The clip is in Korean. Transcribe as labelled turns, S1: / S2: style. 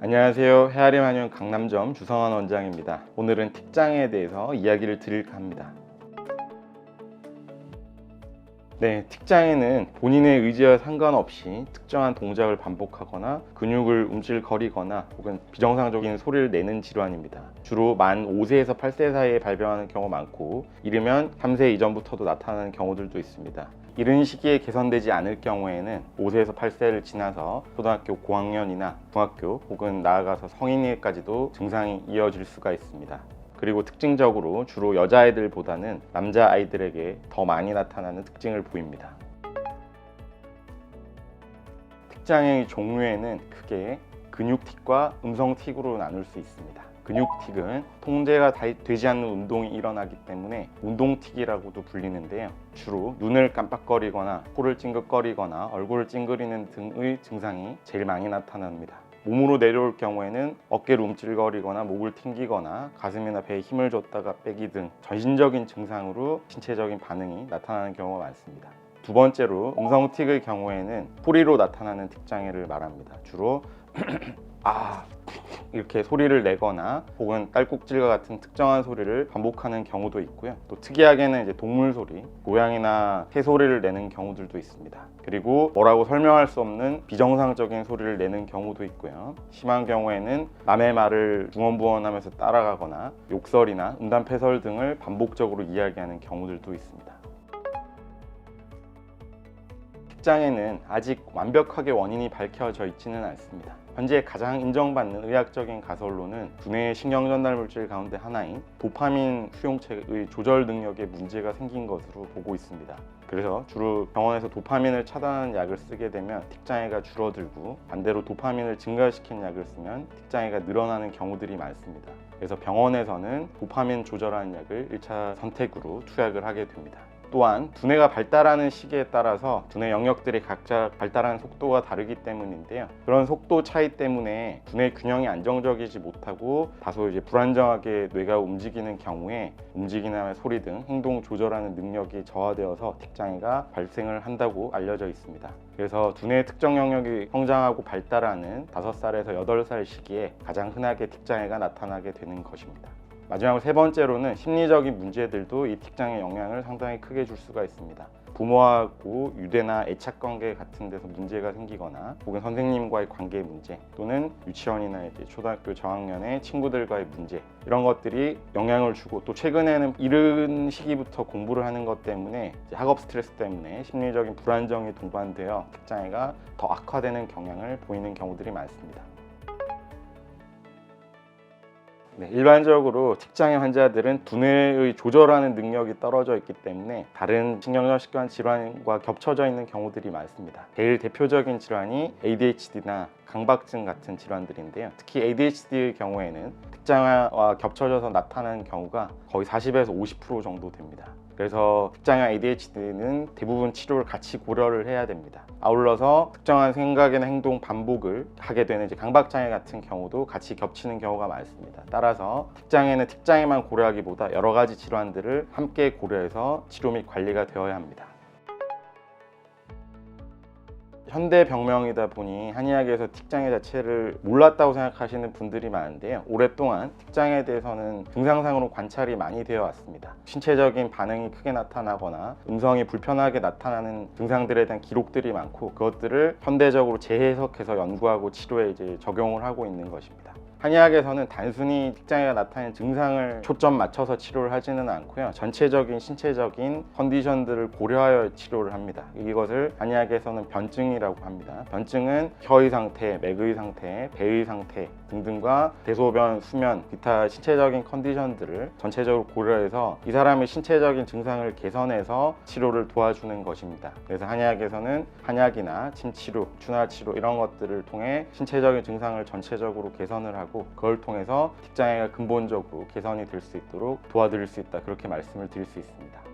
S1: 안녕하세요. 헤아림 한의원 강남점 주성환 원장입니다. 오늘은 틱장에 대해서 이야기를 드릴까 합니다. 틱장에는 본인의 의지와 상관없이 특정한 동작을 반복하거나 근육을 움찔거리거나 혹은 비정상적인 소리를 내는 질환입니다. 주로 만 5세에서 8세 사이에 발병하는 경우 많고, 이르면 3세 이전부터도 나타나는 경우들도 있습니다. 이른 시기에 개선되지 않을 경우에는 5세에서 8세를 지나서 초등학교 고학년이나 중학교 혹은 나아가서 성인에까지도 증상이 이어질 수가 있습니다. 그리고 특징적으로 주로 여자아이들보다는 남자아이들에게 더 많이 나타나는 특징을 보입니다. 틱장의 종류에는 크게 근육틱과 음성틱으로 나눌 수 있습니다. 근육틱은 통제가 되지 않는 운동이 일어나기 때문에 운동틱이라고도 불리는데요. 주로 눈을 깜빡거리거나 코를 찡긋거리거나 얼굴을 찡그리는 등의 증상이 제일 많이 나타납니다. 몸으로 내려올 경우에는 어깨를 움찔거리거나 목을 튕기거나 가슴이나 배에 힘을 줬다가 빼기 등 전신적인 증상으로 신체적인 반응이 나타나는 경우가 많습니다. 두 번째로 음성틱의 경우에는 소리로 나타나는 틱장애를 말합니다. 주로 이렇게 소리를 내거나 혹은 딸꾹질과 같은 특정한 소리를 반복하는 경우도 있고요. 또 특이하게는 이제 동물 소리, 고양이나 새 소리를 내는 경우들도 있습니다. 그리고 뭐라고 설명할 수 없는 비정상적인 소리를 내는 경우도 있고요. 심한 경우에는 남의 말을 중언부언하면서 따라가거나 욕설이나 음담패설 등을 반복적으로 이야기하는 경우들도 있습니다. 틱장애는 아직 완벽하게 원인이 밝혀져 있지는 않습니다. 현재 가장 인정받는 의학적인 가설로는 두뇌의 신경 전달 물질 가운데 하나인 도파민 수용체의 조절 능력에 문제가 생긴 것으로 보고 있습니다. 그래서 주로 병원에서 도파민을 차단하는 약을 쓰게 되면 틱장애가 줄어들고, 반대로 도파민을 증가시키는 약을 쓰면 틱장애가 늘어나는 경우들이 많습니다. 그래서 병원에서는 도파민 조절하는 약을 1차 선택으로 투약을 하게 됩니다. 또한 두뇌가 발달하는 시기에 따라서 두뇌 영역들이 각자 발달하는 속도가 다르기 때문인데요. 그런 속도 차이 때문에 두뇌 균형이 안정적이지 못하고 다소 불안정하게 뇌가 움직이는 경우에 움직임이나 소리 등 행동 조절하는 능력이 저하되어서 틱장애가 발생을 한다고 알려져 있습니다. 그래서 두뇌의 특정 영역이 성장하고 발달하는 5살에서 8살 시기에 가장 흔하게 틱장애가 나타나게 되는 것입니다. 마지막으로 세 번째로는 심리적인 문제들도 이 틱장애 영향을 상당히 크게 줄 수가 있습니다. 부모하고 유대나 애착관계 같은 데서 문제가 생기거나 혹은 선생님과의 관계 문제, 또는 유치원이나 초등학교 저학년의 친구들과의 문제, 이런 것들이 영향을 주고, 또 최근에는 이른 시기부터 공부를 하는 것 때문에 학업 스트레스 때문에 심리적인 불안정이 동반되어 틱장애가 더 악화되는 경향을 보이는 경우들이 많습니다. 일반적으로 틱장애 환자들은 두뇌의 조절하는 능력이 떨어져 있기 때문에 다른 신경전疾관 질환과 겹쳐져 있는 경우들이 많습니다. 제일 대표적인 질환이 ADHD나 강박증 같은 질환들인데요. 특히 ADHD의 경우에는 틱장애와 겹쳐져서 나타나는 경우가 거의 40에서 50% 정도 됩니다. 그래서 틱장애 ADHD는 대부분 치료를 같이 고려를 해야 됩니다. 아울러서 특정한 생각이나 행동 반복을 하게 되는 강박장애 같은 경우도 같이 겹치는 경우가 많습니다. 따라서 틱장애는 틱장애만 고려하기보다 여러 가지 질환들을 함께 고려해서 치료 및 관리가 되어야 합니다. 현대 병명이다 보니 한의학에서 틱장애 자체를 몰랐다고 생각하시는 분들이 많은데요. 오랫동안 틱장애에 대해서는 증상상으로 관찰이 많이 되어 왔습니다. 신체적인 반응이 크게 나타나거나 음성이 불편하게 나타나는 증상들에 대한 기록들이 많고, 그것들을 현대적으로 재해석해서 연구하고 치료에 적용을 하고 있는 것입니다. 한의학에서는 단순히 틱장애가 나타나는 증상을 초점 맞춰서 치료를 하지는 않고요. 전체적인 신체적인 컨디션들을 고려하여 치료를 합니다. 이것을 한의학에서는 변증이라고 합니다. 변증은 혀의 상태, 맥의 상태, 배의 상태 등등과 대소변, 수면, 기타 신체적인 컨디션들을 전체적으로 고려해서 이 사람의 신체적인 증상을 개선해서 치료를 도와주는 것입니다. 그래서 한의학에서는 한약이나 침치료, 추나치료 이런 것들을 통해 신체적인 증상을 전체적으로 개선을 하고, 그걸 통해서 틱장애가 근본적으로 개선이 될 수 있도록 도와드릴 수 있다, 그렇게 말씀을 드릴 수 있습니다.